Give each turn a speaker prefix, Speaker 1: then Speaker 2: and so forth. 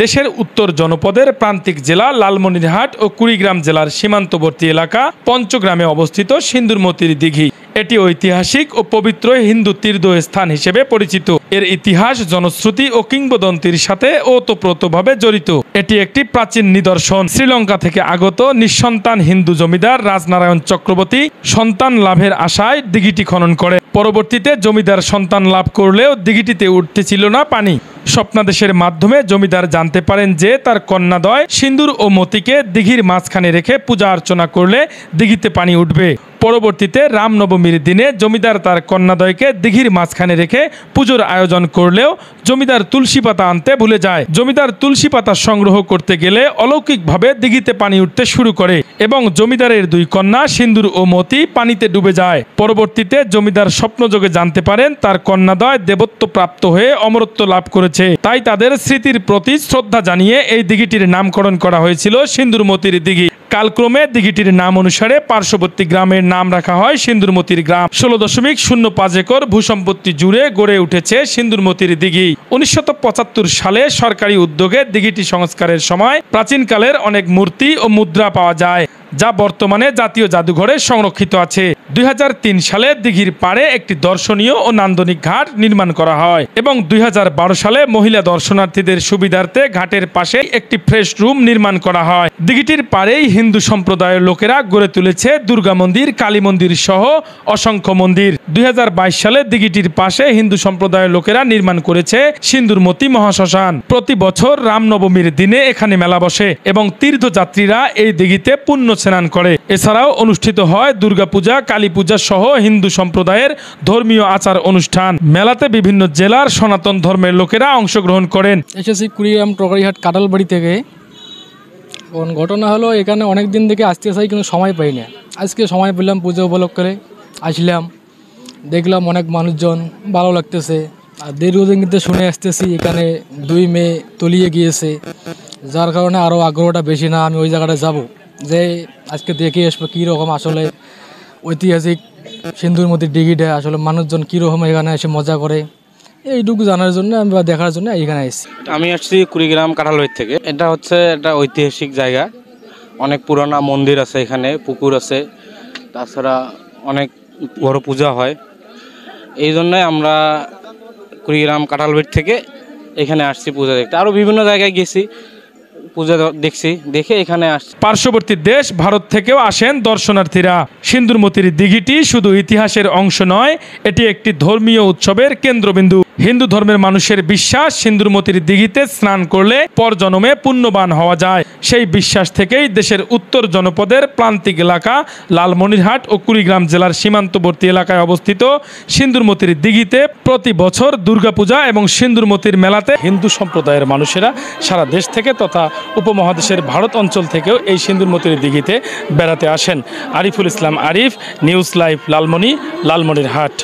Speaker 1: দেশের উত্তর জনপদের প্রান্তিক জেলা লালমনিরহাট ও কুড়িগ্রাম জেলার সীমান্তবর্তী এলাকা পঞ্চগ্রামে অবস্থিত সিন্দুরমতির দিঘি। এটি ঐতিহাসিক ও পবিত্র হিন্দু তীর্থস্থান হিসেবে পরিচিত। এর ইতিহাস জনশ্রুতি ও কিংবদন্তির সাথে ওতপ্রোতভাবে জড়িত। এটি একটি প্রাচীন নিদর্শন। শ্রীলঙ্কা থেকে আগত নিঃসন্তান হিন্দু জমিদার রাজনারায়ণ চক্রবর্তী সন্তান লাভের আশায় দিঘিটি খনন করে। পরবর্তীতে জমিদার সন্তান লাভ করলেও দিঘিটিতে উঠতেছিল না পানি। স্বপ্নাদেশের মাধ্যমে জমিদার জানতে পারেন যে তার কন্যাদ্বয় সিন্দুর ও মতিকে দিঘির মাঝখানে রেখে পূজা অর্চনা করলে দিঘিতে পানি উঠবে। পরবর্তীতে রামনবমীর দিনে জমিদার তার কন্যাদ্বয়কে দিঘির মাঝখানে রেখে পুজোর আয়োজন করলেও জমিদার তুলসী পাতা আনতে ভুলে যায়। জমিদার তুলসী পাতা সংগ্রহ করতে গেলে অলৌকিকভাবে দিঘিতে পানি উঠতে শুরু করে এবং জমিদারের দুই কন্যা সিন্দুর ও মতি পানিতে ডুবে যায়। পরবর্তীতে জমিদার স্বপ্নযোগে জানতে পারেন তার কন্যাদ্বয় দেবত্ব প্রাপ্ত হয়ে অমরত্ব লাভ করেছে। তাই তাদের স্মৃতির প্রতি শ্রদ্ধা জানিয়ে এই দিঘিটির নামকরণ করা হয়েছিল সিন্দুরমতির দিঘি। কালক্রমে দিঘিটির নাম অনুসারে পার্শ্ববর্তী গ্রামের নাম রাখা হয় সিন্দুরমতির গ্রাম। 16.05 একর ভূসম্পত্তি জুড়ে গড়ে উঠেছে সিন্দুরমতির দিঘি। 1975 সালে সরকারি উদ্যোগে দিঘিটি সংস্কারের সময় প্রাচীনকালের অনেক মূর্তি ও মুদ্রা পাওয়া যায়, যা বর্তমানে জাতীয় জাদুঘরে সংরক্ষিত আছে। 2003 সালে দিঘির পাড়ে একটি দর্শনীয় ও নান্দনিক ঘাট নির্মাণ করা হয় এবং 2012 সালে মহিলা দর্শনার্থীদের সুবিধার্থে ঘাটের পাশে একটি ফ্রেশ রুম নির্মাণ করা হয়। দিঘিটির পাড়েই হিন্দু সম্প্রদায়ের লোকেরা গড়ে তুলেছে দুর্গা মন্দির, কালী মন্দির সহ অসংখ্য মন্দির। 2022 সালে দিঘিটির পাশে হিন্দু সম্প্রদায়ের লোকেরা নির্মাণ করেছে সিন্দুরমতি মহাশ্মশান। প্রতি বছর রামনবমীর দিনে এখানে মেলা বসে এবং তীর্থযাত্রীরা এই দিঘিতে পুণ্য স্নান করে। এছাড়াও অনুষ্ঠিত হয় দুর্গাপূজা, কালী পূজা সহ হিন্দু সম্প্রদায়ের ধর্মীয় আচার অনুষ্ঠান। মেলাতে বিভিন্ন জেলার সনাতন ধর্মের লোকেরা অংশগ্রহণ করেন।
Speaker 2: এসেছি কুড়িগ্রাম টকারিহাট কাটালবাড়ি থেকে। ঘটনা হলো এখানে অনেক দিন থেকে আসতে চাই কিন্তু সময় পাই না। আজকে সময় পেলাম, পুজো উপলক্ষে আসলাম, দেখলাম অনেক মানুষজন, ভালো লাগতেছে। আর দীর্ঘদিন কিন্তু শুনে আসতেছি এখানে 2 মেয়ে তলিয়ে গিয়েছে, যার কারণে আরও আগ্রহটা বেশি না আমি ওই জায়গাটা যাব, যে আজকে দেখে আসবো কীরকম আসলে ঐতিহাসিক সিন্দুরমতির দিঘিটা আসলে মানুষজন কীরকম এখানে এসে মজা করে, এইটুকু জানার জন্য আমি বা দেখার জন্য এখানে এসেছি।
Speaker 3: আমি আসছি কুড়িগ্রাম কাঁঠালবাড়ি থেকে। এটা হচ্ছে একটা ঐতিহাসিক জায়গা, অনেক পুরানা মন্দির আছে এখানে, পুকুর আছে, তাছাড়া অনেক বড় পূজা হয়। এই জন্যে আমরা কুড়িগ্রাম কাঁঠালবাড়ি থেকে এখানে আসছি পূজা দেখতে। আরও বিভিন্ন জায়গায় গেছি, পূজা দেখছি, দেখে এখানে আসছি।
Speaker 1: পার্শ্ববর্তী দেশ ভারত থেকেও আসেন দর্শনার্থীরা। সিন্দুরমতির দিঘিটি শুধু ইতিহাসের অংশ নয়, এটি একটি ধর্মীয় উৎসবের কেন্দ্রবিন্দু। হিন্দু ধর্মের মানুষের বিশ্বাস সিন্দুরমতির দিঘিতে স্নান করলে পরজন্মে পুণ্যবান হওয়া যায়। সেই বিশ্বাস থেকেই দেশের উত্তর জনপদের প্রান্তিক এলাকা লালমনিরহাট ও কুড়িগ্রাম জেলার সীমান্তবর্তী এলাকায় অবস্থিত সিন্দুরমতির দিঘিতে প্রতি বছর দুর্গাপূজা এবং সিন্দুরমতির মেলাতে হিন্দু সম্প্রদায়ের মানুষেরা সারা দেশ থেকে তথা উপমহাদেশের ভারত অঞ্চল থেকেও এই সিন্দুরমতির দিঘিতে বেড়াতে আসেন। Ariful Islam Arif, news live Lalmonirhat.